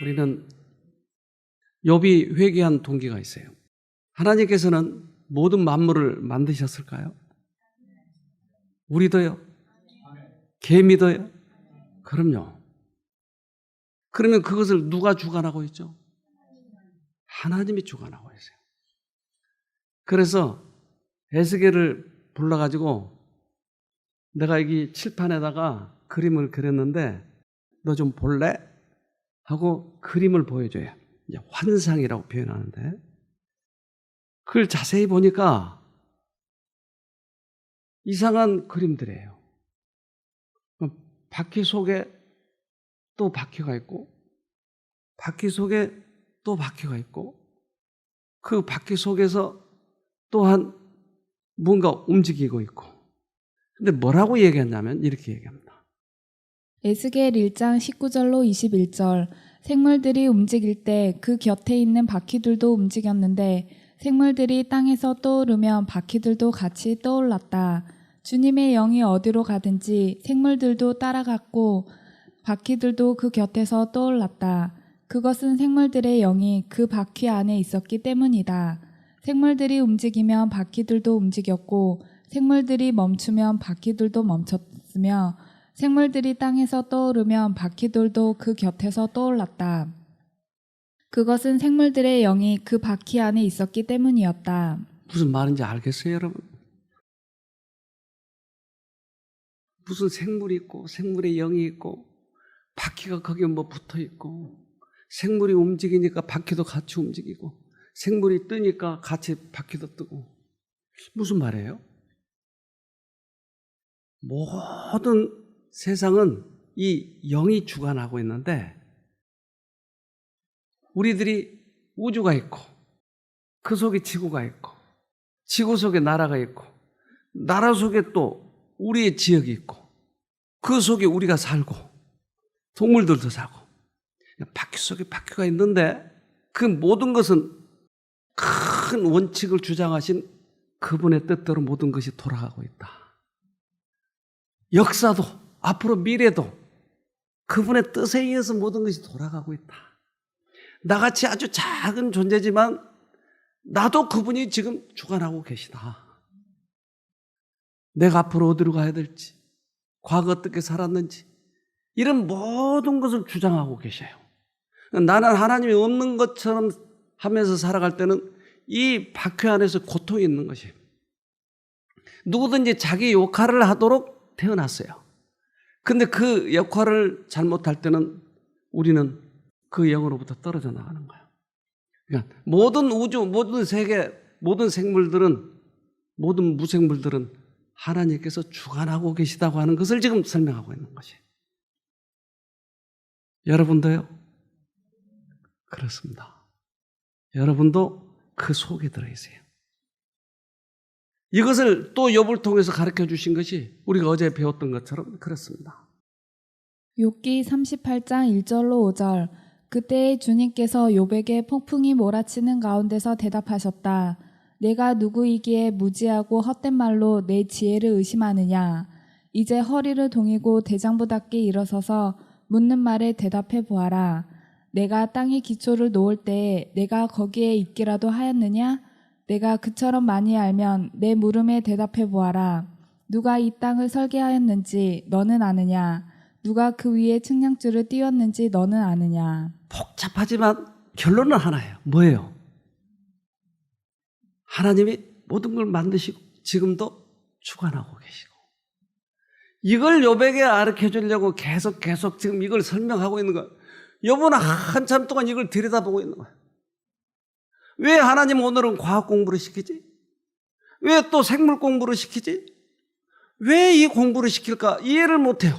우리는 욥이 회개한 동기가 있어요. 하나님께서는 모든 만물을 만드셨을까요? 우리도요? 개미도요? 그럼요. 그러면 그것을 누가 주관하고 있죠? 하나님이 주관하고 있어요. 그래서 에스겔을 불러가지고 내가 여기 칠판에다가 그림을 그렸는데 너 좀 볼래? 하고 그림을 보여줘요. 이제 환상이라고 표현하는데 그걸 자세히 보니까 이상한 그림들이에요. 바퀴 속에 또 바퀴가 있고 바퀴 속에 또 바퀴가 있고 그 바퀴 속에서 또한 뭔가 움직이고 있고 근데 뭐라고 얘기했냐면 이렇게 얘기합니다. 에스겔 1장 19절로 21절 생물들이 움직일 때 그 곁에 있는 바퀴들도 움직였는데 생물들이 땅에서 떠오르면 바퀴들도 같이 떠올랐다. 주님의 영이 어디로 가든지 생물들도 따라갔고 바퀴들도 그 곁에서 떠올랐다. 그것은 생물들의 영이 그 바퀴 안에 있었기 때문이다. 생물들이 움직이면 바퀴들도 움직였고 생물들이 멈추면 바퀴들도 멈췄으며 생물들이 땅에서 떠오르면 바퀴들도 그 곁에서 떠올랐다. 그것은 생물들의 영이 그 바퀴 안에 있었기 때문이었다. 무슨 말인지 알겠어요, 여러분? 무슨 생물이 있고 생물의 영이 있고 바퀴가 거기에 뭐 붙어 있고 생물이 움직이니까 바퀴도 같이 움직이고 생물이 뜨니까 같이 바퀴도 뜨고 무슨 말이에요? 모든 세상은 이 영이 주관하고 있는데 우리들이 우주가 있고 그 속에 지구가 있고 지구 속에 나라가 있고 나라 속에 또 우리의 지역이 있고 그 속에 우리가 살고 동물들도 살고 바퀴 속에 바퀴가 있는데 그 모든 것은 큰 원칙을 주장하신 그분의 뜻대로 모든 것이 돌아가고 있다. 역사도 앞으로 미래도 그분의 뜻에 의해서 모든 것이 돌아가고 있다. 나같이 아주 작은 존재지만 나도 그분이 지금 주관하고 계시다. 내가 앞으로 어디로 가야 될지, 과거 어떻게 살았는지 이런 모든 것을 주장하고 계셔요. 나는 하나님이 없는 것처럼 하면서 살아갈 때는 이 바퀴 안에서 고통이 있는 것이에요. 누구든지 자기 역할을 하도록 태어났어요. 근데 그 역할을 잘못할 때는 우리는 그 영으로부터 떨어져 나가는 거예요. 그러니까 모든 우주, 모든 세계, 모든 생물들은, 모든 무생물들은 하나님께서 주관하고 계시다고 하는 것을 지금 설명하고 있는 것이에요. 여러분도요? 그렇습니다. 여러분도 그 속에 들어있어요. 이것을 또 욥을 통해서 가르쳐 주신 것이 우리가 어제 배웠던 것처럼 그렇습니다. 욥기 38장 1절로 5절 그때 주님께서 욥에게 폭풍이 몰아치는 가운데서 대답하셨다. 내가 누구이기에 무지하고 헛된 말로 내 지혜를 의심하느냐. 이제 허리를 동이고 대장부답게 일어서서 묻는 말에 대답해 보아라. 내가 땅의 기초를 놓을 때에 내가 거기에 있기라도 하였느냐? 내가 그처럼 많이 알면 내 물음에 대답해 보아라. 누가 이 땅을 설계하였는지 너는 아느냐? 누가 그 위에 측량줄을 띄웠는지 너는 아느냐? 복잡하지만 결론은 하나예요. 뭐예요? 하나님이 모든 걸 만드시고 지금도 주관하고 계시고 이걸 욥에게 가르쳐 주려고 계속 지금 이걸 설명하고 있는 거예요. 욥은 한참 동안 이걸 들여다보고 있는 거예요. 왜 하나님 오늘은 과학 공부를 시키지? 왜 또 생물 공부를 시키지? 왜 이 공부를 시킬까? 이해를 못해요.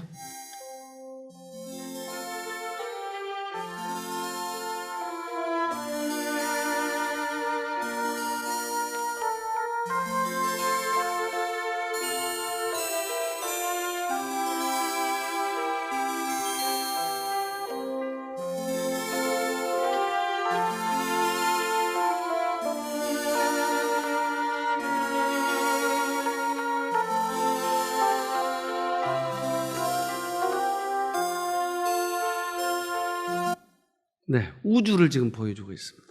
네, 우주를 지금 보여주고 있습니다.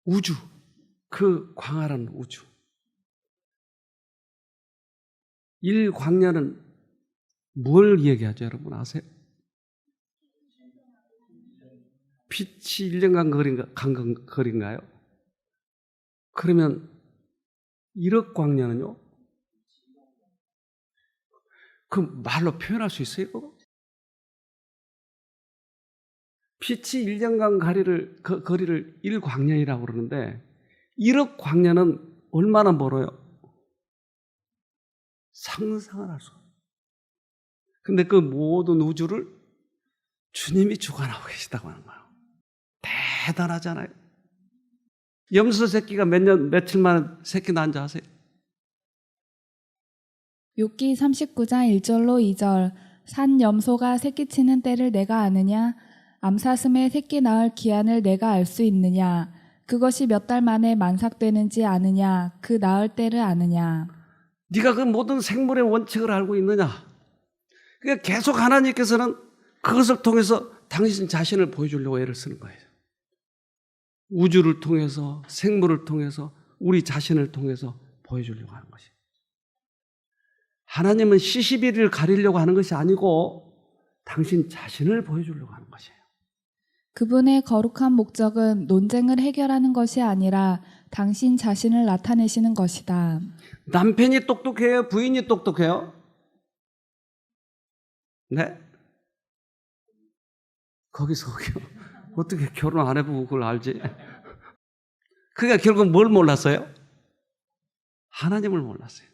우주, 그 광활한 우주. 일광년은 뭘 얘기하죠, 여러분 아세요? 빛이 1년간 거리인가요? 그러면 1억 광년은요? 그 말로 표현할 수 있어요, 그거? 빛이 1년간 거리를 1광년이라고 그러는데 1억 광년은 얼마나 멀어요? 상상을 할 수 없어요. 근데 그 모든 우주를 주님이 주관하고 계시다고 하는 거예요. 대단하잖아요. 염소 새끼가 며칠 만에 새끼 낳은 줄 아세요? 욥기 39장 1절로 2절 산 염소가 새끼치는 때를 내가 아느냐? 암사슴의 새끼 낳을 기한을 내가 알 수 있느냐? 그것이 몇 달 만에 만삭되는지 아느냐? 그 낳을 때를 아느냐? 네가 그 모든 생물의 원칙을 알고 있느냐? 그러니까 계속 하나님께서는 그것을 통해서 당신 자신을 보여주려고 애를 쓰는 거예요. 우주를 통해서, 생물을 통해서, 우리 자신을 통해서 보여주려고 하는 것이에요. 하나님은 시시비를 가리려고 하는 것이 아니고 당신 자신을 보여주려고 하는 것이에요. 그분의 거룩한 목적은 논쟁을 해결하는 것이 아니라 당신 자신을 나타내시는 것이다. 남편이 똑똑해요? 부인이 똑똑해요? 네? 거기서 어떻게 결혼 안 해보고 그걸 알지? 그러니까 결국 뭘 몰랐어요? 하나님을 몰랐어요.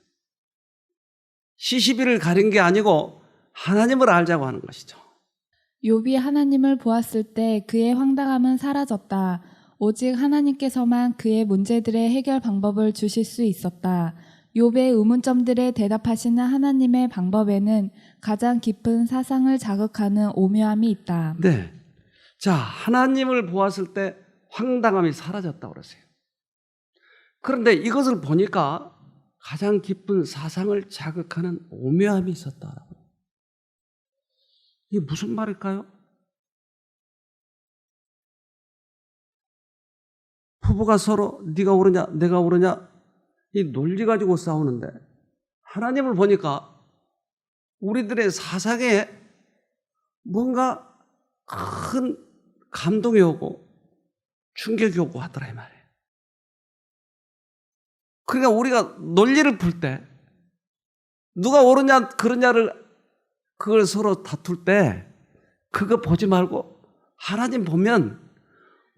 시시비를 가린 게 아니고 하나님을 알자고 하는 것이죠. 욥이 하나님을 보았을 때 그의 황당함은 사라졌다. 오직 하나님께서만 그의 문제들의 해결 방법을 주실 수 있었다. 욥의 의문점들에 대답하시는 하나님의 방법에는 가장 깊은 사상을 자극하는 오묘함이 있다. 네. 자, 하나님을 보았을 때 황당함이 사라졌다고 그러세요. 그런데 이것을 보니까 가장 깊은 사상을 자극하는 오묘함이 있었다라고. 이게 무슨 말일까요? 부부가 서로 네가 옳으냐 내가 옳으냐 이 논리 가지고 싸우는데 하나님을 보니까 우리들의 사상에 뭔가 큰 감동이 오고 충격이 오고 하더라 이 말이에요. 그러니까 우리가 논리를 풀 때 누가 옳으냐 그러냐를 그걸 서로 다툴 때 그거 보지 말고 하나님 보면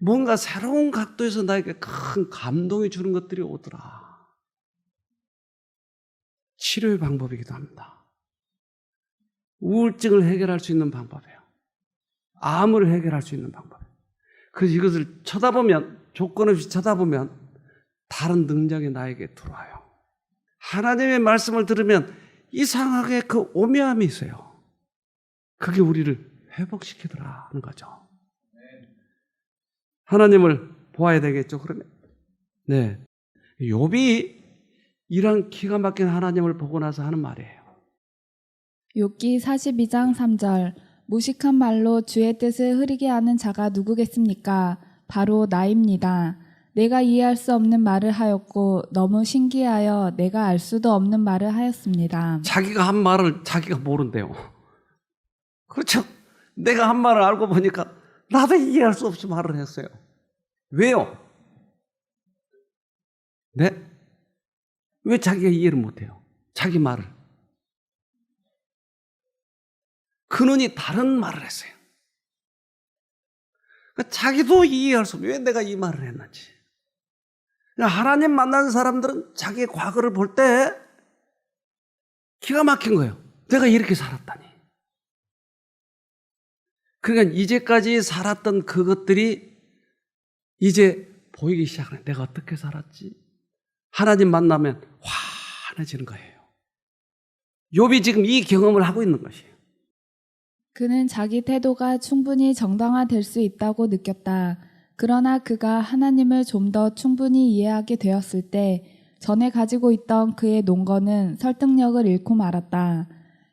뭔가 새로운 각도에서 나에게 큰 감동이 주는 것들이 오더라. 치료의 방법이기도 합니다. 우울증을 해결할 수 있는 방법이에요. 암을 해결할 수 있는 방법이에요. 그래서 이것을 쳐다보면 조건 없이 쳐다보면 다른 능력이 나에게 들어와요. 하나님의 말씀을 들으면 이상하게 그 오묘함이 있어요. 그게 우리를 회복시키더라 하는 거죠. 하나님을 보아야 되겠죠, 그러면. 네. 욥이 이런 기가 막힌 하나님을 보고 나서 하는 말이에요. 욥기 42장 3절 무식한 말로 주의 뜻을 흐리게 하는 자가 누구겠습니까? 바로 나입니다. 내가 이해할 수 없는 말을 하였고 너무 신기하여 내가 알 수도 없는 말을 하였습니다. 자기가 한 말을 자기가 모른대요. 그렇죠. 내가 한 말을 알고 보니까 나도 이해할 수 없이 말을 했어요. 왜요? 네? 왜 자기가 이해를 못해요? 자기 말을. 근원이 다른 말을 했어요. 그러니까 자기도 이해할 수 없어요. 왜 내가 이 말을 했는지. 하나님 만나는 사람들은 자기의 과거를 볼 때 기가 막힌 거예요. 내가 이렇게 살았다니. 그러니까 이제까지 살았던 그것들이 이제 보이기 시작하네. 내가 어떻게 살았지? 하나님 만나면 환해지는 거예요. 욥이 지금 이 경험을 하고 있는 것이에요. 그는 자기 태도가 충분히 정당화될 수 있다고 느꼈다. 그러나 그가 하나님을 좀 더 충분히 이해하게 되었을 때 전에 가지고 있던 그의 논거는 설득력을 잃고 말았다.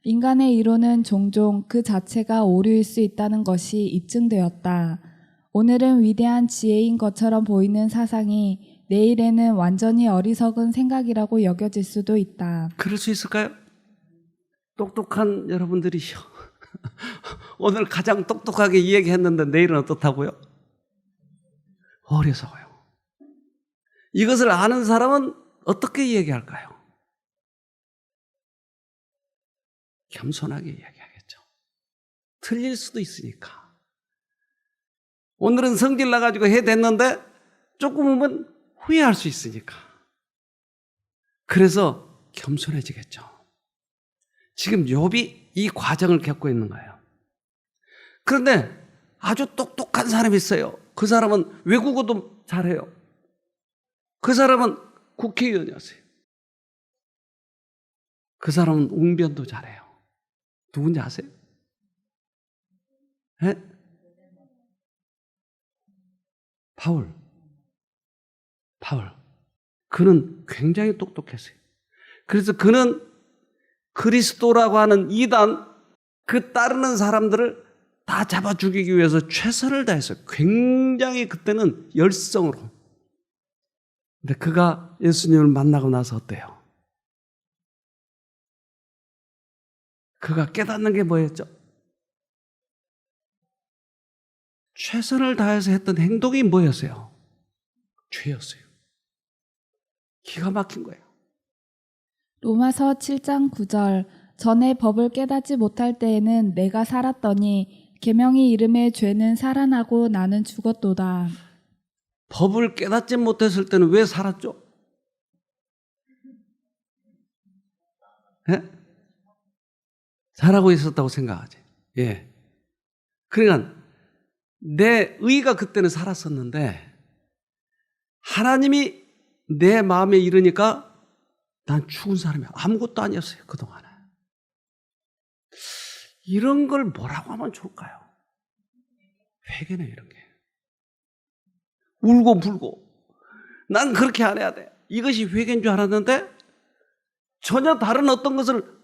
인간의 이론은 종종 그 자체가 오류일 수 있다는 것이 입증되었다. 오늘은 위대한 지혜인 것처럼 보이는 사상이 내일에는 완전히 어리석은 생각이라고 여겨질 수도 있다. 그럴 수 있을까요? 똑똑한 여러분들이요. 오늘 가장 똑똑하게 이야기했는데 내일은 어떻다고요? 어리석어요. 이것을 아는 사람은 어떻게 이야기할까요? 겸손하게 이야기하겠죠. 틀릴 수도 있으니까. 오늘은 성질 나가지고 해댔는데 조금은 후회할 수 있으니까. 그래서 겸손해지겠죠. 지금 욥이 이 과정을 겪고 있는 거예요. 그런데 아주 똑똑한 사람이 있어요. 그 사람은 외국어도 잘해요. 그 사람은 국회의원이었어요. 그 사람은 웅변도 잘해요. 누군지 아세요? 네? 바울. 그는 굉장히 똑똑했어요. 그래서 그는 그리스도라고 하는 이단, 그 따르는 사람들을 다 잡아 죽이기 위해서 최선을 다했어요. 굉장히 그때는 열성으로. 근데 그가 예수님을 만나고 나서 어때요? 그가 깨닫는 게 뭐였죠? 최선을 다해서 했던 행동이 뭐였어요? 죄였어요. 기가 막힌 거예요. 로마서 7장 9절 전에 법을 깨닫지 못할 때에는 내가 살았더니 계명이 이름에 죄는 살아나고 나는 죽었도다. 법을 깨닫지 못했을 때는 왜 살았죠? 예? 잘하고 있었다고 생각하지. 예. 그러니까 내 의가 그때는 살았었는데 하나님이 내 마음에 이르니까 난 죽은 사람이 아무것도 아니었어요. 그동안에. 이런 걸 뭐라고 하면 좋을까요? 회개네, 이런 게. 울고 불고 난 그렇게 안 해야 돼. 이것이 회개인 줄 알았는데 전혀 다른 어떤 것을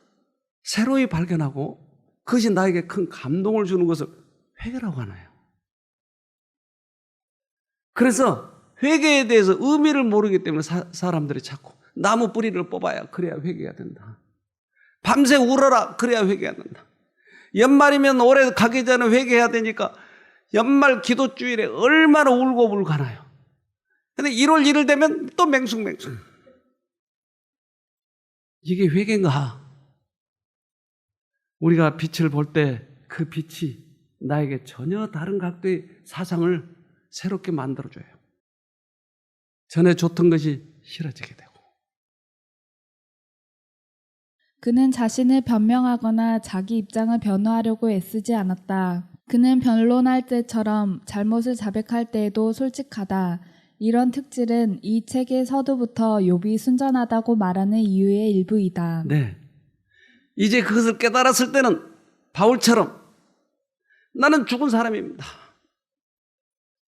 새로이 발견하고 그것이 나에게 큰 감동을 주는 것을 회개라고 하나요? 그래서 회개에 대해서 의미를 모르기 때문에 사람들이 자꾸 나무 뿌리를 뽑아야 그래야 회개가 된다. 밤새 울어라 그래야 회개가 된다. 연말이면 올해 가기 전에 회개해야 되니까 연말 기도주일에 얼마나 울고 가나요. 근데 1월 1일 되면 또 맹숭맹숭. 이게 회개인가? 우리가 빛을 볼 때 그 빛이 나에게 전혀 다른 각도의 사상을 새롭게 만들어줘요. 전에 좋던 것이 싫어지게 되고. 그는 자신을 변명하거나 자기 입장을 변호하려고 애쓰지 않았다. 그는 변론할 때처럼 잘못을 자백할 때에도 솔직하다. 이런 특질은 이 책의 서두부터 욥이 순전하다고 말하는 이유의 일부이다. 네. 이제 그것을 깨달았을 때는 바울처럼 나는 죽은 사람입니다.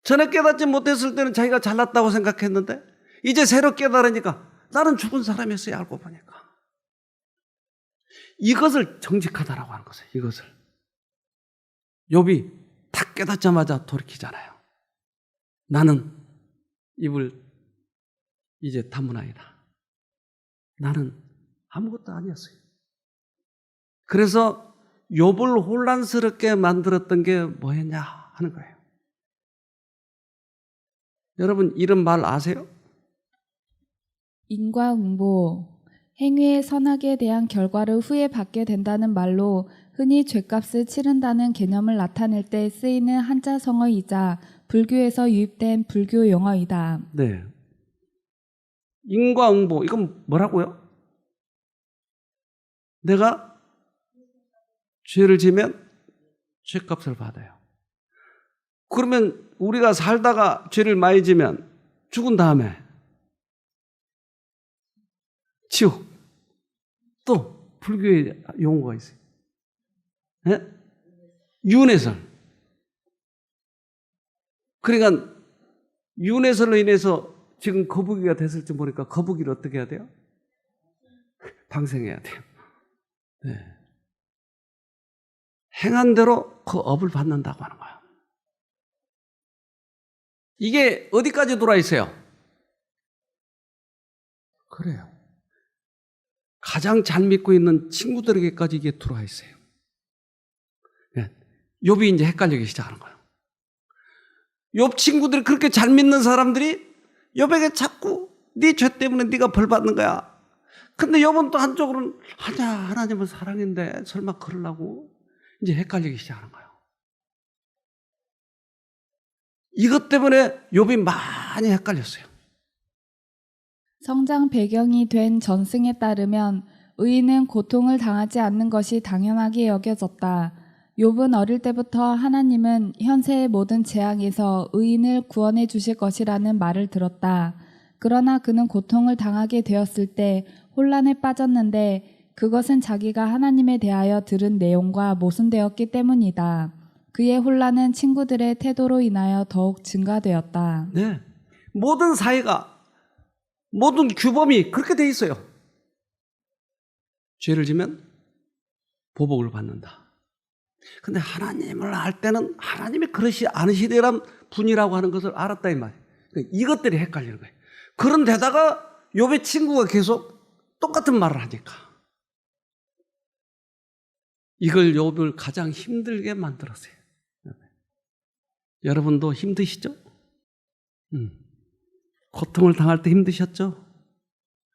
전에 깨닫지 못했을 때는 자기가 잘났다고 생각했는데 이제 새로 깨달으니까 나는 죽은 사람이었어요. 알고 보니까. 이것을 정직하다라고 하는 것이에요. 이것을. 욥이 딱 깨닫자마자 돌이키잖아요. 나는 입을 이제 다문화이다. 나는 아무것도 아니었어요. 그래서 욥을 혼란스럽게 만들었던 게 뭐였냐 하는 거예요. 여러분 이런 말 아세요? 인과응보, 행위의 선악에 대한 결과를 후에 받게 된다는 말로 흔히 죗값을 치른다는 개념을 나타낼 때 쓰이는 한자성어이자 불교에서 유입된 불교 용어이다. 네. 인과응보, 이건 뭐라고요? 내가 죄를 지면 죄값을 받아요. 그러면 우리가 살다가 죄를 많이 지면 죽은 다음에 지옥. 또 불교의 용어가 있어요. 네? 윤회설. 그러니까 윤회설로 인해서 지금 거북이가 됐을지 모르니까 거북이를 어떻게 해야 돼요? 방생해야 돼요. 네. 행한 대로 그 업을 받는다고 하는 거예요. 이게 어디까지 들어와 있어요? 그래요. 가장 잘 믿고 있는 친구들에게까지 이게 들어와 있어요. 욥이 이제 헷갈리기 시작하는 거예요. 욥 친구들이 그렇게 잘 믿는 사람들이 욥에게 자꾸 네 죄 때문에 네가 벌 받는 거야. 근데 욥은 또 한쪽으로는 아니야, 하나님은 사랑인데 설마 그러려고 이제 헷갈리기 시작하는 거예요. 이것 때문에 욥이 많이 헷갈렸어요. 성장 배경이 된 전승에 따르면 의인은 고통을 당하지 않는 것이 당연하게 여겨졌다. 욥은 어릴 때부터 하나님은 현세의 모든 재앙에서 의인을 구원해 주실 것이라는 말을 들었다. 그러나 그는 고통을 당하게 되었을 때 혼란에 빠졌는데 그것은 자기가 하나님에 대하여 들은 내용과 모순되었기 때문이다. 그의 혼란은 친구들의 태도로 인하여 더욱 증가되었다. 네. 모든 사회가, 모든 규범이 그렇게 돼 있어요. 죄를 지면 보복을 받는다. 근데 하나님을 알 때는 하나님이 그러시 않으시리란 분이라고 하는 것을 알았다 이 말이에요. 이것들이 헷갈리는 거예요. 그런데다가 욥의 친구가 계속 똑같은 말을 하니까 이걸 욥을 가장 힘들게 만들었어요. 여러분도 힘드시죠? 고통을 당할 때 힘드셨죠?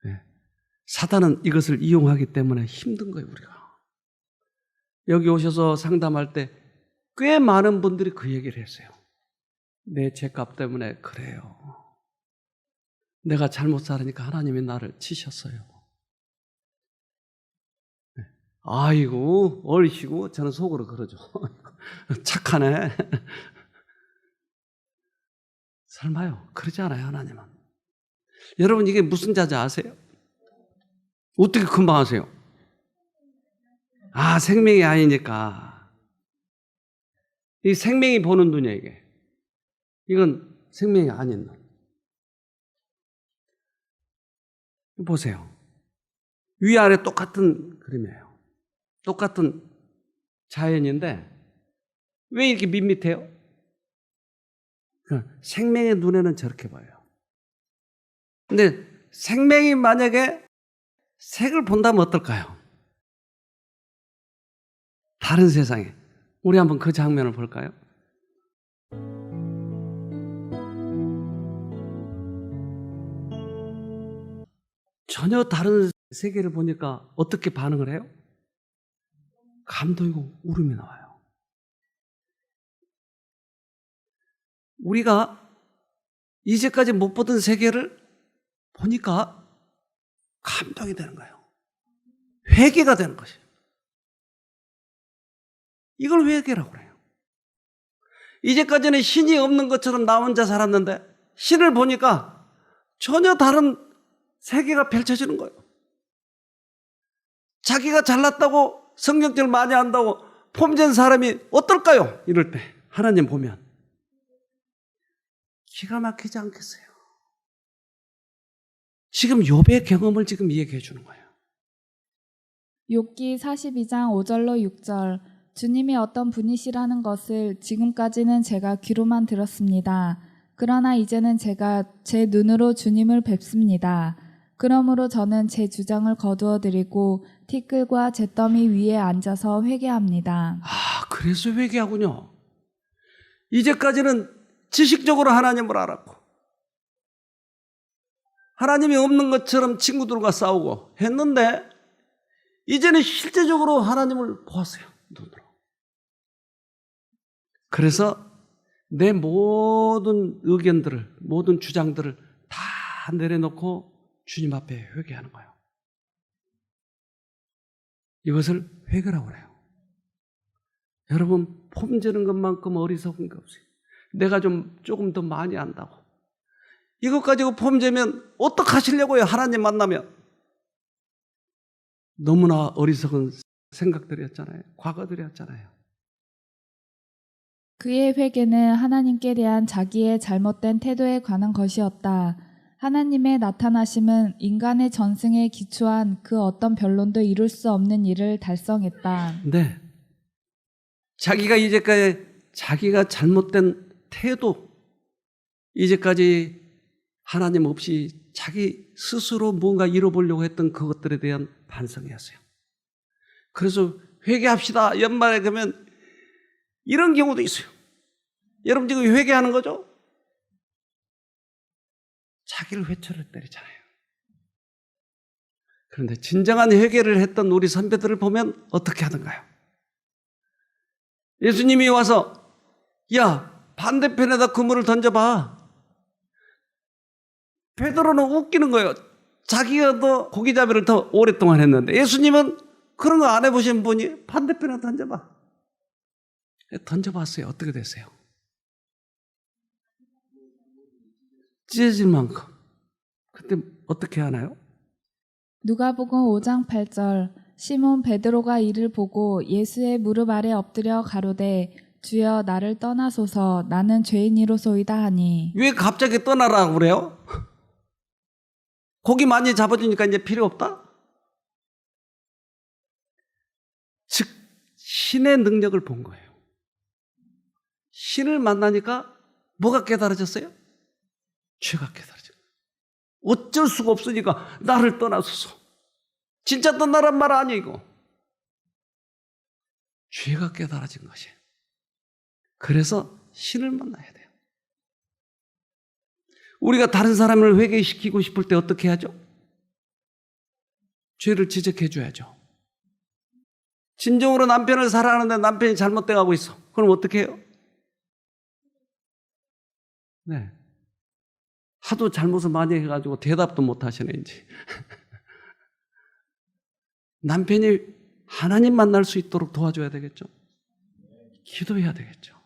네. 사단은 이것을 이용하기 때문에 힘든 거예요, 우리가. 여기 오셔서 상담할 때 꽤 많은 분들이 그 얘기를 했어요. 내 죄값 때문에 그래요. 내가 잘못 살으니까 하나님이 나를 치셨어요. 네. 아이고, 어리시고, 저는 속으로 그러죠. 착하네. 설마요. 그러지 않아요, 하나님은. 여러분, 이게 무슨 자세 아세요? 어떻게 금방 아세요? 아, 생명이 아니니까. 이 생명이 보는 눈이야, 이게. 이건 생명이 아닌 눈. 보세요. 위아래 똑같은 그림이에요. 똑같은 자연인데 왜 이렇게 밋밋해요? 생명의 눈에는 저렇게 보여요. 근데 생명이 만약에 색을 본다면 어떨까요? 다른 세상에. 우리 한번 그 장면을 볼까요? 전혀 다른 세계를 보니까 어떻게 반응을 해요? 감동이고 울음이 나와요. 우리가 이제까지 못 보던 세계를 보니까 감동이 되는 거예요. 회개가 되는 것이에요. 이걸 회개라고 그래요. 이제까지는 신이 없는 것처럼 나 혼자 살았는데 신을 보니까 전혀 다른 세계가 펼쳐지는 거예요. 자기가 잘났다고 성경절 많이 한다고 폼된 사람이 어떨까요? 이럴 때 하나님 보면 기가 막히지 않겠어요? 지금 욥의 경험을 지금 얘기해 주는 거예요. 욥기 42장 5절로 6절. 주님이 어떤 분이시라는 것을 지금까지는 제가 귀로만 들었습니다. 그러나 이제는 제가 제 눈으로 주님을 뵙습니다. 그러므로 저는 제 주장을 거두어 드리고 티끌과 잿더미 위에 앉아서 회개합니다. 아, 그래서 회개하군요. 이제까지는 지식적으로 하나님을 알았고 하나님이 없는 것처럼 친구들과 싸우고 했는데 이제는 실제적으로 하나님을 보았어요. 눈으로. 그래서 내 모든 의견들을, 모든 주장들을 다 내려놓고 주님 앞에 회개하는 거예요. 이것을 회개라고 그래요. 여러분, 폼지는 것만큼 어리석은 게 없어요. 내가 조금 더 많이 안다고. 이것 가지고 폼재면 어떡하시려고요? 하나님 만나면. 너무나 어리석은 생각들이었잖아요. 과거들이었잖아요. 그의 회개는 하나님께 대한 자기의 잘못된 태도에 관한 것이었다. 하나님의 나타나심은 인간의 전승에 기초한 그 어떤 변론도 이룰 수 없는 일을 달성했다. 네. 자기가 이제까지 자기가 잘못된 태도, 이제까지 하나님 없이 자기 스스로 뭔가 이뤄보려고 했던 그것들에 대한 반성이었어요. 그래서 회개합시다. 연말에 가면 이런 경우도 있어요. 여러분 지금 회개하는 거죠? 자기를 회초를 때리잖아요. 그런데 진정한 회개를 했던 우리 선배들을 보면 어떻게 하던가요? 예수님이 와서 야, 반대편에다 그물을 던져봐. 베드로는 웃기는 거예요. 자기가 더 고기잡이를 더 오랫동안 했는데 예수님은 그런 거 안 해보신 분이 반대편에 던져봐. 던져봤어요. 어떻게 됐어요? 찢어질 만큼. 그때 어떻게 하나요? 누가복음 5장 8절 시몬 베드로가 이를 보고 예수의 무릎 아래 엎드려 가로되 주여 나를 떠나소서 나는 죄인이로소이다 하니. 왜 갑자기 떠나라고 그래요? 고기 많이 잡아주니까 이제 필요 없다? 즉 신의 능력을 본 거예요. 신을 만나니까 뭐가 깨달아졌어요? 죄가 깨달아졌어요. 어쩔 수가 없으니까 나를 떠나소서. 진짜 떠나란 말 아니고 죄가 깨달아진 것이에요. 그래서 신을 만나야 돼요. 우리가 다른 사람을 회개시키고 싶을 때 어떻게 하죠? 죄를 지적해 줘야죠. 진정으로 남편을 사랑하는데 남편이 잘못돼 가고 있어. 그럼 어떻게 해요? 네. 하도 잘못을 많이 해가지고 대답도 못 하시네, 이제. 남편이 하나님 만날 수 있도록 도와줘야 되겠죠? 기도해야 되겠죠?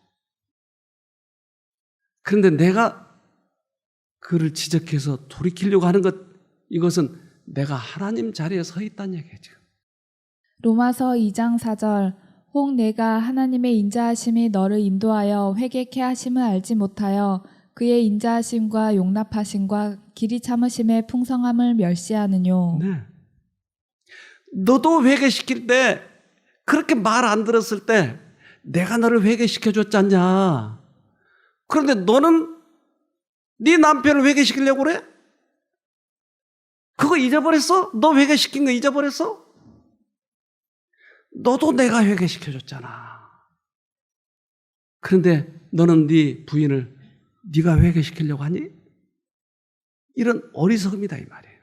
그런데 내가 그를 지적해서 돌이키려고 하는 것, 이것은 내가 하나님 자리에 서 있다는 얘기예요, 지금. 로마서 2장 4절 혹 내가 하나님의 인자하심이 너를 인도하여 회개케 하심을 알지 못하여 그의 인자하심과 용납하심과 길이 참으심의 풍성함을 멸시하느뇨. 네. 너도 회개시킬 때 그렇게 말 안 들었을 때 내가 너를 회개시켜줬지 않냐. 그런데 너는 네 남편을 회개시키려고 그래? 그거 잊어버렸어? 너 회개시킨 거 잊어버렸어? 너도 내가 회개시켜줬잖아. 그런데 너는 네 부인을 네가 회개시키려고 하니? 이런 어리석음이다 이 말이에요.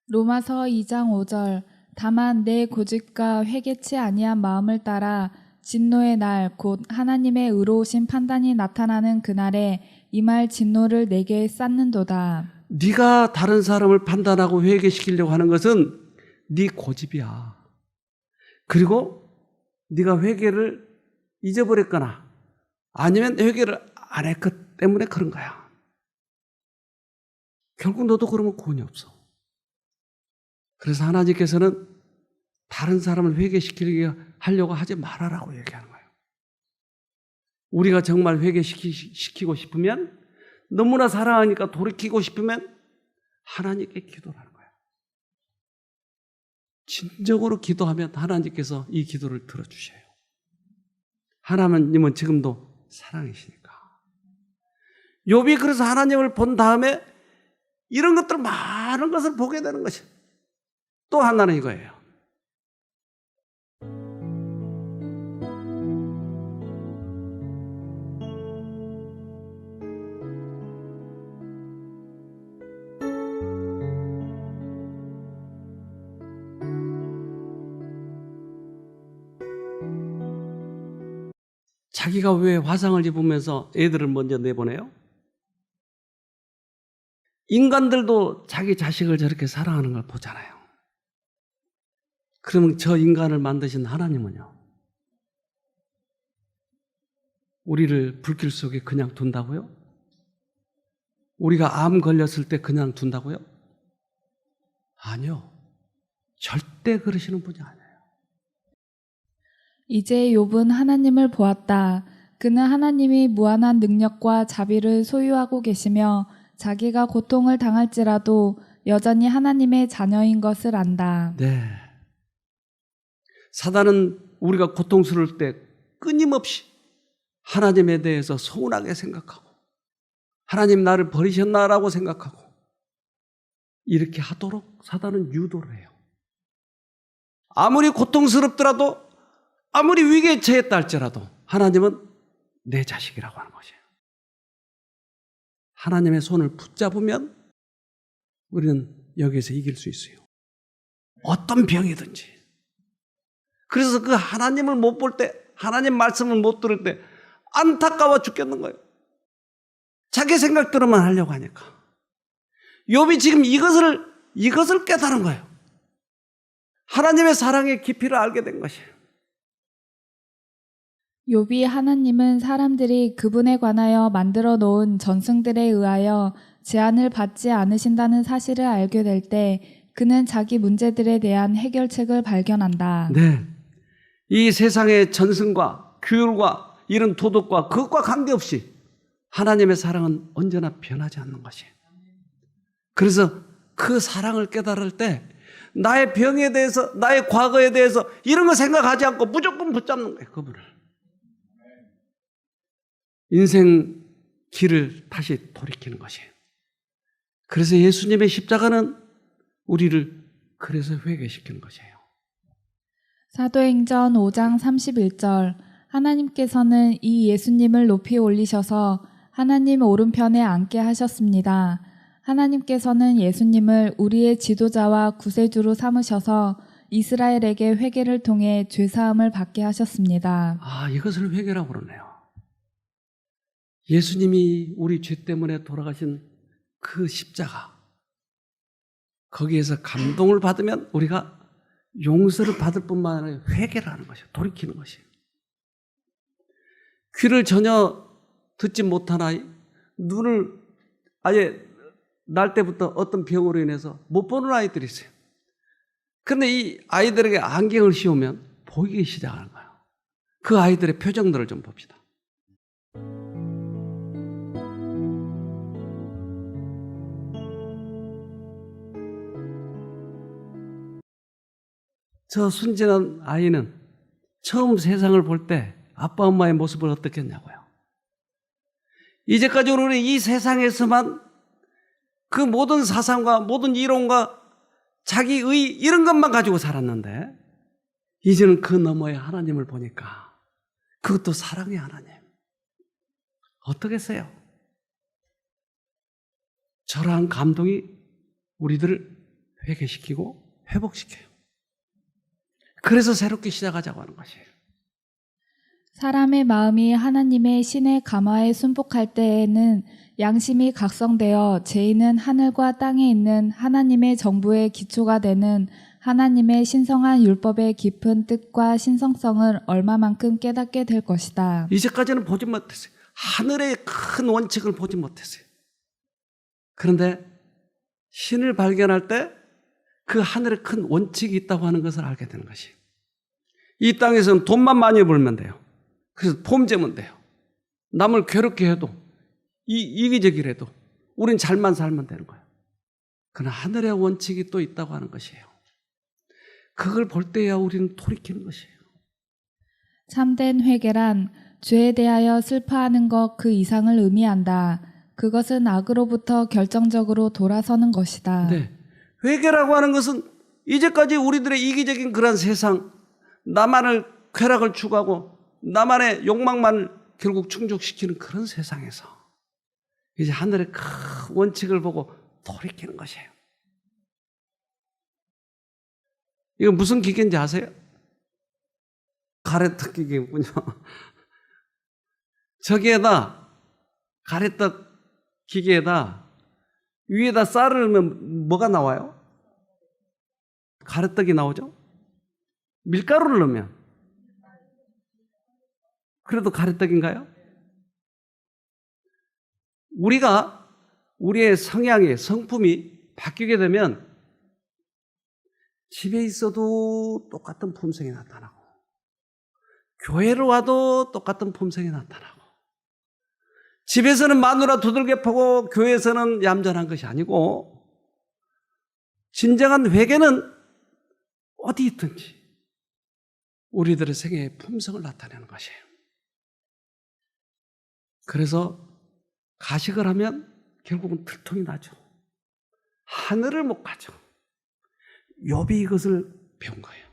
로마서 2장 5절 다만 내 고집과 회개치 아니한 마음을 따라 진노의 날 곧 하나님의 의로우신 판단이 나타나는 그날에 이 말 진노를 내게 쌓는도다. 네가 다른 사람을 판단하고 회개시키려고 하는 것은 네 고집이야. 그리고 네가 회개를 잊어버렸거나 아니면 회개를 안 했기 때문에 그런 거야. 결국 너도 그러면 구원이 없어. 그래서 하나님께서는 다른 사람을 회개시키려고 하지 말아라고 얘기하는 거예요. 우리가 정말 회개시키고 싶으면, 너무나 사랑하니까 돌이키고 싶으면 하나님께 기도를 하는 거예요. 진정으로 기도하면 하나님께서 이 기도를 들어주셔요. 하나님은 지금도 사랑이시니까. 욥이 그래서 하나님을 본 다음에 이런 것들 많은 것을 보게 되는 것이. 또 하나는 이거예요. 자기가 왜 화상을 입으면서 애들을 먼저 내보내요? 인간들도 자기 자식을 저렇게 사랑하는 걸 보잖아요. 그러면 저 인간을 만드신 하나님은요? 우리를 불길 속에 그냥 둔다고요? 우리가 암 걸렸을 때 그냥 둔다고요? 아니요. 절대 그러시는 분이 아니에요. 이제 욥은 하나님을 보았다. 그는 하나님이 무한한 능력과 자비를 소유하고 계시며 자기가 고통을 당할지라도 여전히 하나님의 자녀인 것을 안다. 네. 사단은 우리가 고통스러울 때 끊임없이 하나님에 대해서 서운하게 생각하고 하나님 나를 버리셨나라고 생각하고 이렇게 하도록 사단은 유도를 해요. 아무리 고통스럽더라도 아무리 위기에 처했다 할지라도 하나님은 내 자식이라고 하는 것이에요. 하나님의 손을 붙잡으면 우리는 여기에서 이길 수 있어요. 어떤 병이든지. 그래서 그 하나님을 못 볼 때, 하나님 말씀을 못 들을 때 안타까워 죽겠는 거예요. 자기 생각대로만 하려고 하니까. 욥이 지금 이것을 깨달은 거예요. 하나님의 사랑의 깊이를 알게 된 것이에요. 욥이 하나님은 사람들이 그분에 관하여 만들어 놓은 전승들에 의하여 제한을 받지 않으신다는 사실을 알게 될 때 그는 자기 문제들에 대한 해결책을 발견한다. 네. 이 세상의 전승과 규율과 이런 도덕과 그것과 관계없이 하나님의 사랑은 언제나 변하지 않는 것이에요. 그래서 그 사랑을 깨달을 때 나의 병에 대해서, 나의 과거에 대해서 이런 거 생각하지 않고 무조건 붙잡는 거예요, 그분을. 인생 길을 다시 돌이키는 것이에요. 그래서 예수님의 십자가는 우리를 그래서 회개시키는 것이에요. 사도행전 5장 31절 하나님께서는 이 예수님을 높이 올리셔서 하나님 오른편에 앉게 하셨습니다. 하나님께서는 예수님을 우리의 지도자와 구세주로 삼으셔서 이스라엘에게 회개를 통해 죄사함을 받게 하셨습니다. 이것을 회개라고 그러네요. 예수님이 우리 죄 때문에 돌아가신 그 십자가, 거기에서 감동을 받으면 우리가 용서를 받을 뿐만 아니라 회개를 하는 것이에요. 돌이키는 것이에요. 귀를 전혀 듣지 못한 아이, 눈을 아예 날 때부터 어떤 병으로 인해서 못 보는 아이들이 있어요. 그런데 이 아이들에게 안경을 씌우면 보이기 시작하는 거예요. 그 아이들의 표정들을 좀 봅시다. 저 순진한 아이는 처음 세상을 볼 때 아빠 엄마의 모습을 어떻게 했냐고요. 이제까지 우리는 이 세상에서만 그 모든 사상과 모든 이론과 자기의 이런 것만 가지고 살았는데 이제는 그 너머에 하나님을 보니까 그것도 사랑의 하나님. 어떻겠어요? 저러한 감동이 우리들을 회개시키고 회복시켜요. 그래서 새롭게 시작하자고 하는 것이에요. 사람의 마음이 하나님의 신의 감화에 순복할 때에는 양심이 각성되어 죄인은 하늘과 땅에 있는 하나님의 정부의 기초가 되는 하나님의 신성한 율법의 깊은 뜻과 신성성을 얼마만큼 깨닫게 될 것이다. 이제까지는 보지 못했어요. 하늘의 큰 원칙을 보지 못했어요. 그런데 신을 발견할 때 그 하늘에 큰 원칙이 있다고 하는 것을 알게 되는 것이에요. 이 땅에서는 돈만 많이 벌면 돼요. 그래서 폼재면 돼요. 남을 괴롭게 해도 이기적이라도 우린 잘만 살면 되는 거예요. 그러나 하늘의 원칙이 또 있다고 하는 것이에요. 그걸 볼 때야 우리는 돌이키는 것이에요. 참된 회개란 죄에 대하여 슬퍼하는 것 그 이상을 의미한다. 그것은 악으로부터 결정적으로 돌아서는 것이다. 네. 회개라고 하는 것은 이제까지 우리들의 이기적인 그런 세상, 나만을 쾌락을 추구하고 나만의 욕망만을 결국 충족시키는 그런 세상에서 이제 하늘의 큰 원칙을 보고 돌이키는 것이에요. 이거 무슨 기계인지 아세요? 가래떡 기계군요. 저기에다 가래떡 기계에다 위에다 쌀을 넣으면 뭐가 나와요? 가래떡이 나오죠? 밀가루를 넣으면 그래도 가래떡인가요? 우리가 우리의 성향이 성품이 바뀌게 되면 집에 있어도 똑같은 품성이 나타나고 교회를 와도 똑같은 품성이 나타나고 집에서는 마누라 두들겨 패고 교회에서는 얌전한 것이 아니고 진정한 회개는 어디 있든지 우리들의 생애의 품성을 나타내는 것이에요. 그래서 가식을 하면 결국은 들통이 나죠. 하늘을 못 가죠. 욥이 이것을 배운 거예요.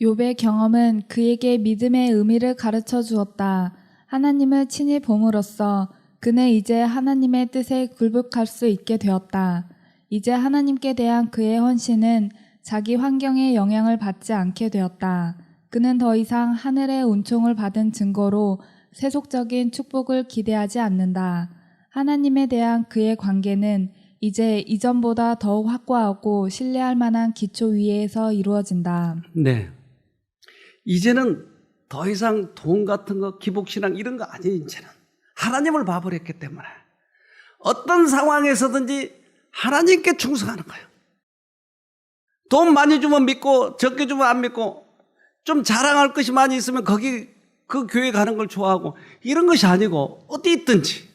욥의 경험은 그에게 믿음의 의미를 가르쳐 주었다. 하나님을 친히 봄으로써 그는 이제 하나님의 뜻에 굴복할 수 있게 되었다. 이제 하나님께 대한 그의 헌신은 자기 환경의 영향을 받지 않게 되었다. 그는 더 이상 하늘의 은총을 받은 증거로 세속적인 축복을 기대하지 않는다. 하나님에 대한 그의 관계는 이제 이전보다 더욱 확고하고 신뢰할 만한 기초 위에서 이루어진다. 네. 이제는 더 이상 돈 같은 거, 기복신앙 이런 거 아니에요. 이제는 하나님을 봐버렸기 때문에 어떤 상황에서든지 하나님께 충성하는 거예요. 돈 많이 주면 믿고 적게 주면 안 믿고 좀 자랑할 것이 많이 있으면 거기 그 교회 가는 걸 좋아하고 이런 것이 아니고 어디 있든지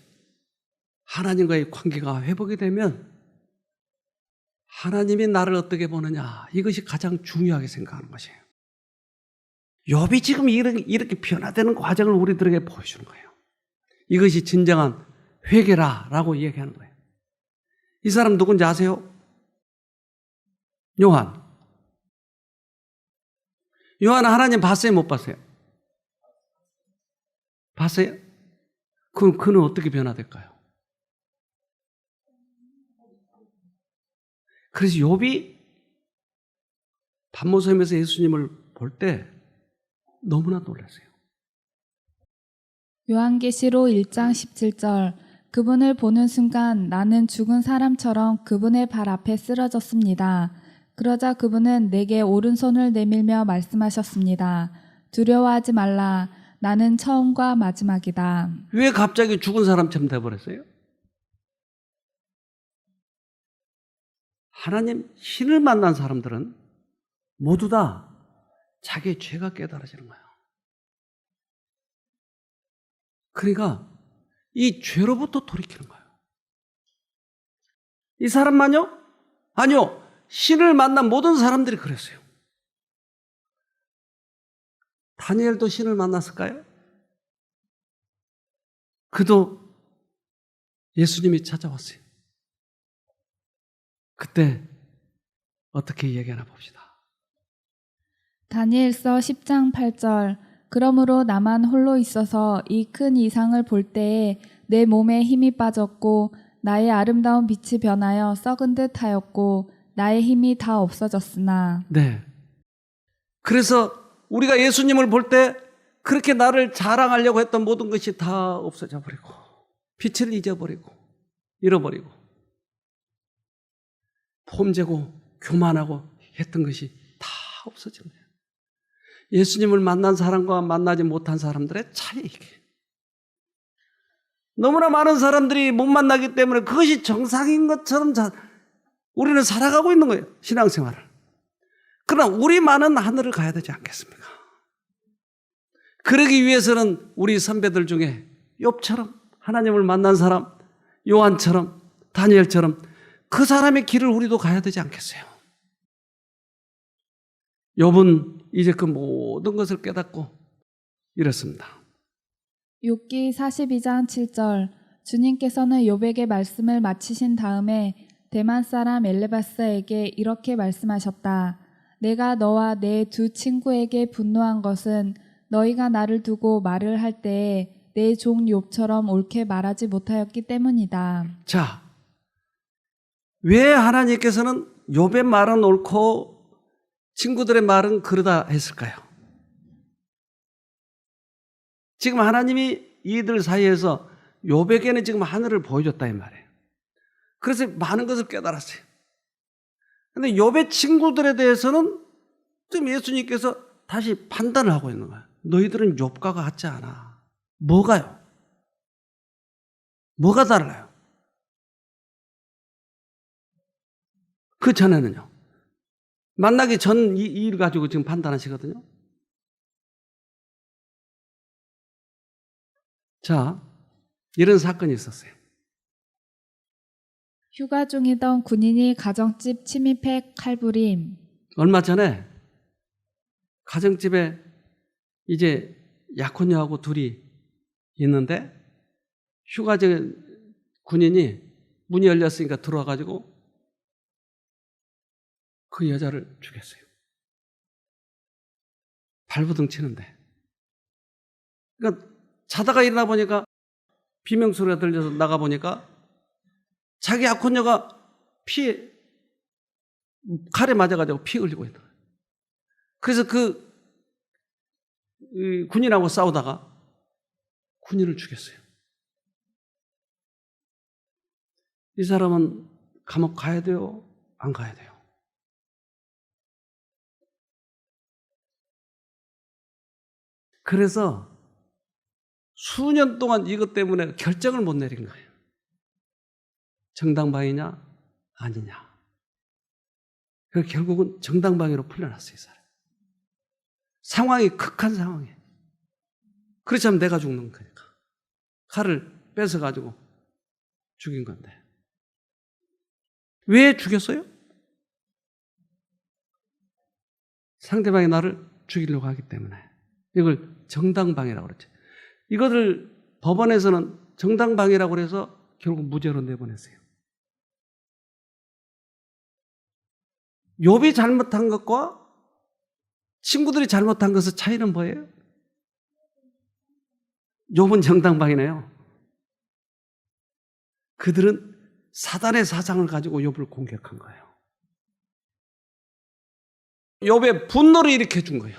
하나님과의 관계가 회복이 되면 하나님이 나를 어떻게 보느냐, 이것이 가장 중요하게 생각하는 것이에요. 욥이 지금 이렇게 변화되는 과정을 우리들에게 보여주는 거예요. 이것이 진정한 회개라라고 얘기하는 거예요. 이 사람 누군지 아세요? 요한. 요한은 하나님 봤어요, 못 봤어요? 봤어요? 그럼 그는 어떻게 변화될까요? 그래서 욥이 반모섬에서 예수님을 볼 때 너무나 놀랐어요. 요한계시록 1장 17절 그분을 보는 순간 나는 죽은 사람처럼 그분의 발 앞에 쓰러졌습니다. 그러자 그분은 내게 오른손을 내밀며 말씀하셨습니다. 두려워하지 말라. 나는 처음과 마지막이다. 왜 갑자기 죽은 사람처럼 돼버렸어요? 하나님 신을 만난 사람들은 모두 다 자기의 죄가 깨달아지는 거예요. 그러니까 이 죄로부터 돌이키는 거예요. 이 사람만요? 아니요. 신을 만난 모든 사람들이 그랬어요. 다니엘도 신을 만났을까요? 그도 예수님이 찾아왔어요. 그때 어떻게 얘기하나 봅시다. 다니엘서 10장 8절 그러므로 나만 홀로 있어서 이 큰 이상을 볼 때에 내 몸에 힘이 빠졌고 나의 아름다운 빛이 변하여 썩은 듯 하였고 나의 힘이 다 없어졌으나. 네. 그래서 우리가 예수님을 볼 때 그렇게 나를 자랑하려고 했던 모든 것이 다 없어져 버리고 빛을 잊어버리고 잃어버리고 폼재고 교만하고 했던 것이 다 없어진 거예요. 예수님을 만난 사람과 만나지 못한 사람들의 차이 이게. 너무나 많은 사람들이 못 만나기 때문에 그것이 정상인 것처럼 우리는 살아가고 있는 거예요. 신앙생활을. 그러나 우리만은 하늘을 가야 되지 않겠습니까? 그러기 위해서는 우리 선배들 중에 욥처럼 하나님을 만난 사람, 요한처럼 다니엘처럼 그 사람의 길을 우리도 가야 되지 않겠어요? 욥은 이제 그 모든 것을 깨닫고 이랬습니다. 욥기 42장 7절 주님께서는 욥에게 말씀을 마치신 다음에 대만 사람 엘레바스에게 이렇게 말씀하셨다. 내가 너와 내 두 친구에게 분노한 것은 너희가 나를 두고 말을 할 때에 내 종 욥처럼 옳게 말하지 못하였기 때문이다. 자, 왜 하나님께서는 욥의 말은 옳고 친구들의 말은 그러다 했을까요? 지금 하나님이 이들 사이에서 욥에게는 지금 하늘을 보여줬다 이 말이에요. 그래서 많은 것을 깨달았어요. 그런데 욥의 친구들에 대해서는 지금 예수님께서 다시 판단을 하고 있는 거예요. 너희들은 욥과 같지 않아. 뭐가요? 뭐가 달라요? 그 전에는요. 만나기 전 이 일을 가지고 지금 판단하시거든요. 자, 이런 사건이 있었어요. 휴가 중이던 군인이 가정집 침입해 칼부림. 얼마 전에 가정집에 이제 약혼녀하고 둘이 있는데 휴가제 군인이 문이 열렸으니까 들어와가지고 그 여자를 죽였어요. 발부둥 치는데. 그러니까 자다가 일어나 보니까 비명소리가 들려서 나가보니까 자기 약혼녀가 칼에 맞아가지고 피 흘리고 있는 거예요. 그래서 그 군인하고 싸우다가 군인을 죽였어요. 이 사람은 감옥 가야 돼요? 안 가야 돼요? 그래서 수년 동안 이것 때문에 결정을 못 내린 거예요. 정당방위냐 아니냐. 그래서 결국은 정당방위로 풀려났어요. 이 사람. 상황이 극한 상황이에요. 그렇지 않으면 내가 죽는 거니까. 칼을 뺏어가지고 죽인 건데. 왜 죽였어요? 상대방이 나를 죽이려고 하기 때문에. 이걸 정당방위라고 그러죠. 이것을 법원에서는 정당방위라고 해서 결국 무죄로 내보냈어요. 욥이 잘못한 것과 친구들이 잘못한 것의 차이는 뭐예요? 욥은 정당방위네요. 그들은 사단의 사상을 가지고 욥을 공격한 거예요. 욥의 분노를 일으켜 준 거예요.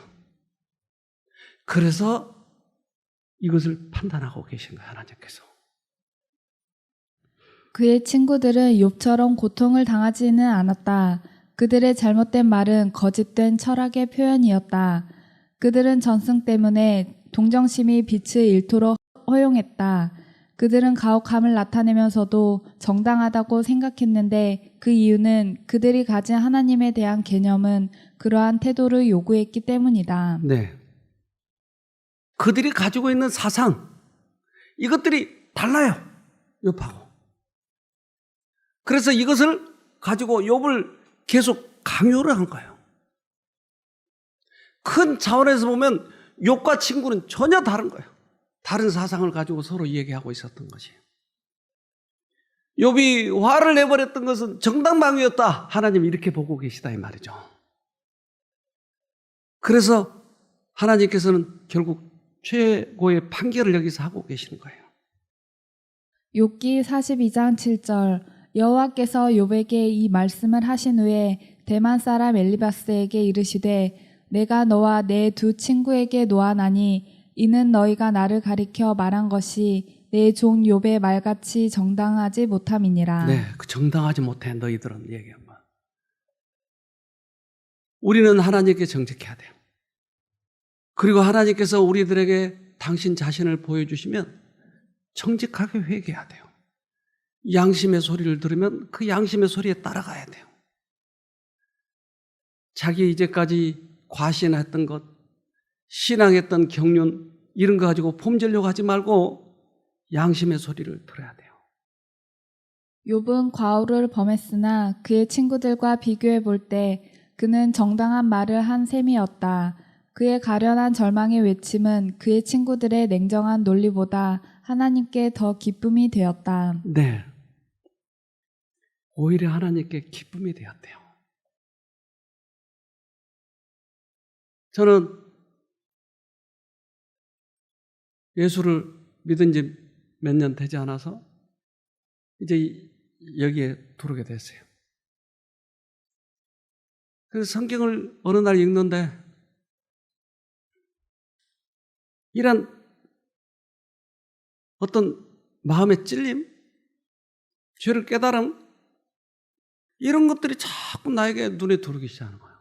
그래서 이것을 판단하고 계신 거예요, 하나님께서. 그의 친구들은 욥처럼 고통을 당하지는 않았다. 그들의 잘못된 말은 거짓된 철학의 표현이었다. 그들은 전승 때문에 동정심이 빛을 잃도록 허용했다. 그들은 가혹함을 나타내면서도 정당하다고 생각했는데 그 이유는 그들이 가진 하나님에 대한 개념은 그러한 태도를 요구했기 때문이다. 네. 그들이 가지고 있는 사상, 이것들이 달라요. 욥하고. 그래서 이것을 가지고 욥을 계속 강요를 한 거예요. 큰 차원에서 보면 욥과 친구는 전혀 다른 거예요. 다른 사상을 가지고 서로 얘기하고 있었던 것이에요. 욥이 화를 내버렸던 것은 정당방위였다. 하나님 이렇게 보고 계시다 이 말이죠. 그래서 하나님께서는 결국 최고의 판결을 여기서 하고 계시는 거예요. 욥기 42장 7절 여호와께서 욥에게 이 말씀을 하신 후에 대만 사람 엘리바스에게 이르시되 내가 너와 내 두 친구에게 노하나니 이는 너희가 나를 가리켜 말한 것이 내 종 욥의 말같이 정당하지 못함이니라. 네, 그 정당하지 못해 너희들은 얘기한 거. 우리는 하나님께 정직해야 돼요. 그리고 하나님께서 우리들에게 당신 자신을 보여주시면 정직하게 회개해야 돼요. 양심의 소리를 들으면 그 양심의 소리에 따라가야 돼요. 자기 이제까지 과신했던 것, 신앙했던 경륜 이런 거 가지고 폼지려고 하지 말고 양심의 소리를 들어야 돼요. 욥은 과오를 범했으나 그의 친구들과 비교해 볼 때 그는 정당한 말을 한 셈이었다. 그의 가련한 절망의 외침은 그의 친구들의 냉정한 논리보다 하나님께 더 기쁨이 되었다. 네. 오히려 하나님께 기쁨이 되었대요. 저는 예수를 믿은 지 몇 년 되지 않아서 이제 여기에 들어오게 됐어요. 그래서 성경을 어느 날 읽는데 이런 어떤 마음의 찔림, 죄를 깨달음 이런 것들이 자꾸 나에게 눈에 들어오기 시작하는 거예요.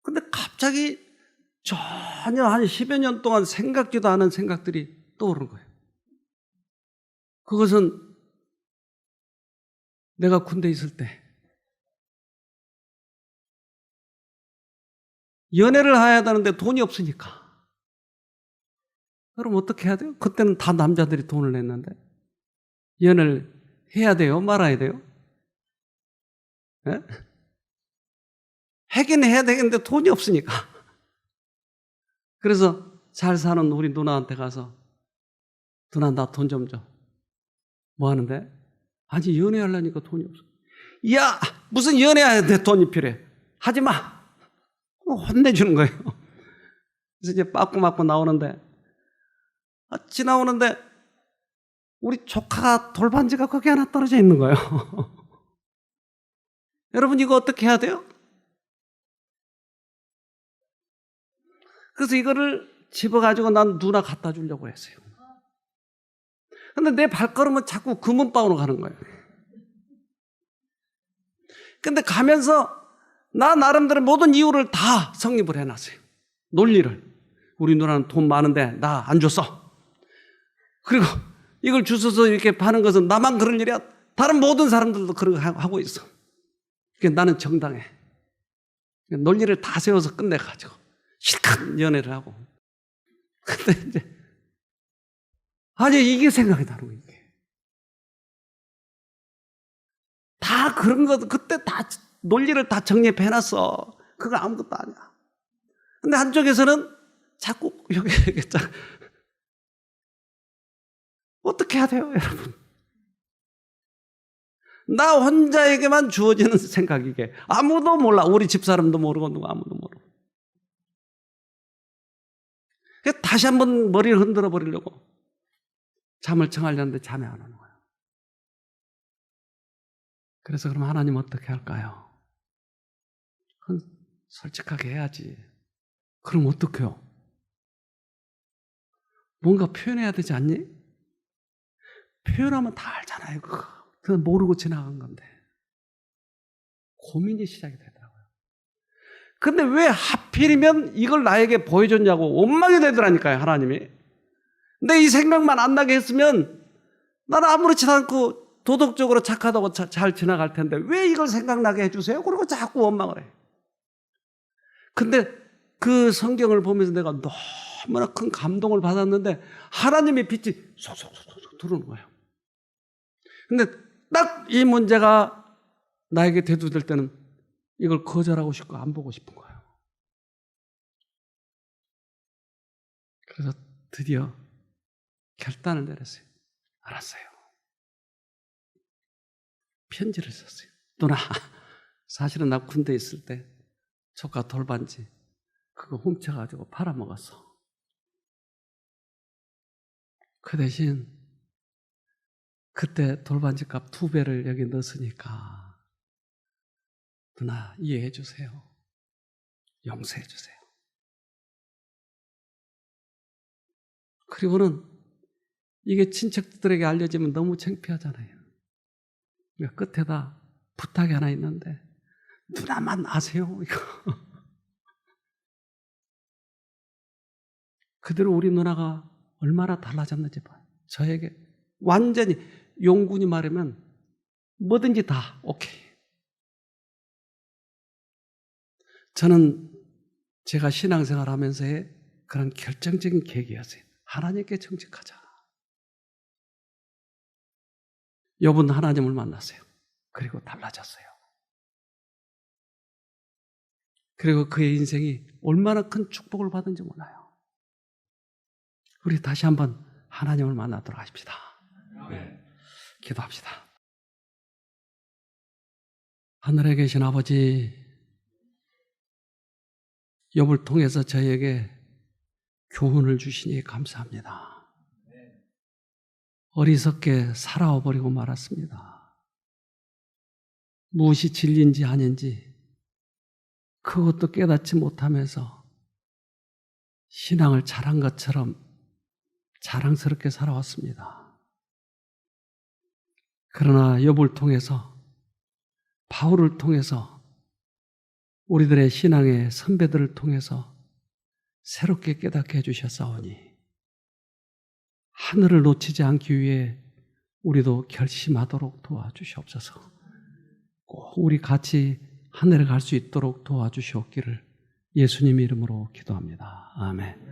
근데 갑자기 전혀 한 10여 년 동안 생각지도 않은 생각들이 떠오르는 거예요. 그것은 내가 군대에 있을 때 연애를 해야 되는데 돈이 없으니까. 그럼 어떻게 해야 돼요? 그때는 다 남자들이 돈을 냈는데 연애를 해야 돼요? 말아야 돼요? 예? 하긴 해야 되겠는데 돈이 없으니까. 그래서 잘 사는 우리 누나한테 가서 누나 나 돈 좀 줘. 뭐 하는데? 아니 연애하려니까 돈이 없어. 야 무슨 연애하는데 돈이 필요해. 하지 마. 혼내주는 거예요. 그래서 이제 빠꾸 맞고 나오는데 지나오는데 우리 조카가 돌반지가 거기 하나 떨어져 있는 거예요. 여러분 이거 어떻게 해야 돼요? 그래서 이거를 집어가지고 난 누나 갖다 주려고 했어요. 근데 내 발걸음은 자꾸 금은방으로 가는 거예요. 근데 가면서 나 나름대로 모든 이유를 다 성립을 해놨어요. 논리를. 우리 누나는 돈 많은데 나 안 줬어. 그리고 이걸 주워서 이렇게 파는 것은 나만 그럴 일이야. 다른 모든 사람들도 그렇게 하고 있어. 그러니까 나는 정당해. 논리를 다 세워서 끝내가지고 실컷 연애를 하고. 근데 이제 아니 이게 생각이 나는 거예요. 다 그런 거 그때 다 논리를 다 정립해 놨어. 그거 아무것도 아니야. 근데 한쪽에서는 자꾸 여기 어떻게 해야 돼요, 여러분? 나 혼자에게만 주어지는 생각이게. 아무도 몰라. 우리 집사람도 모르고 누가 아무도 모르고. 다시 한번 머리를 흔들어 버리려고 잠을 청하려는데 잠이 안 오는 거예요. 그래서 그럼 하나님 어떻게 할까요? 솔직하게 해야지. 그럼 어떡해요? 뭔가 표현해야 되지 않니? 표현하면 다 알잖아요. 그거 모르고 지나간 건데. 고민이 시작이 되더라고요. 근데 왜 하필이면 이걸 나에게 보여줬냐고 원망이 되더라니까요, 하나님이. 근데 이 생각만 안 나게 했으면 나는 아무렇지도 않고 도덕적으로 착하다고 잘 지나갈 텐데 왜 이걸 생각나게 해주세요? 그리고 자꾸 원망을 해요. 근데 그 성경을 보면서 내가 너무나 큰 감동을 받았는데 하나님의 빛이 속속속속 들어오는 거예요. 근데 딱 이 문제가 나에게 대두될 때는 이걸 거절하고 싶고 안 보고 싶은 거예요. 그래서 드디어 결단을 내렸어요. 알았어요. 편지를 썼어요. 누나, 사실은 나 군대 있을 때 조카 돌반지 그거 훔쳐가지고 팔아먹었어. 그 대신 그때 돌반지 값 2배를 여기 넣었으니까 누나 이해해 주세요. 용서해 주세요. 그리고는 이게 친척들에게 알려지면 너무 창피하잖아요. 그러니까 끝에다 부탁이 하나 있는데 누나만 아세요? 이거. 그대로 우리 누나가 얼마나 달라졌는지 봐요. 저에게 완전히 용군이 말하면 뭐든지 다 오케이. 저는 제가 신앙생활 하면서의 그런 결정적인 계기였어요. 하나님께 정직하자. 욥은 하나님을 만났어요. 그리고 달라졌어요. 그리고 그의 인생이 얼마나 큰 축복을 받은지 몰라요. 우리 다시 한번 하나님을 만나도록 하십시다. 네. 기도합시다. 하늘에 계신 아버지, 욥을 통해서 저에게 교훈을 주시니 감사합니다. 어리석게 살아버리고 말았습니다. 무엇이 진리인지 아닌지 그것도 깨닫지 못하면서 신앙을 잘한 것처럼 자랑스럽게 살아왔습니다. 그러나 욥을 통해서, 바울을 통해서, 우리들의 신앙의 선배들을 통해서 새롭게 깨닫게 해주셨사오니 하늘을 놓치지 않기 위해 우리도 결심하도록 도와주시옵소서. 꼭 우리 같이 하늘에 갈 수 있도록 도와주시옵기를 예수님 이름으로 기도합니다. 아멘.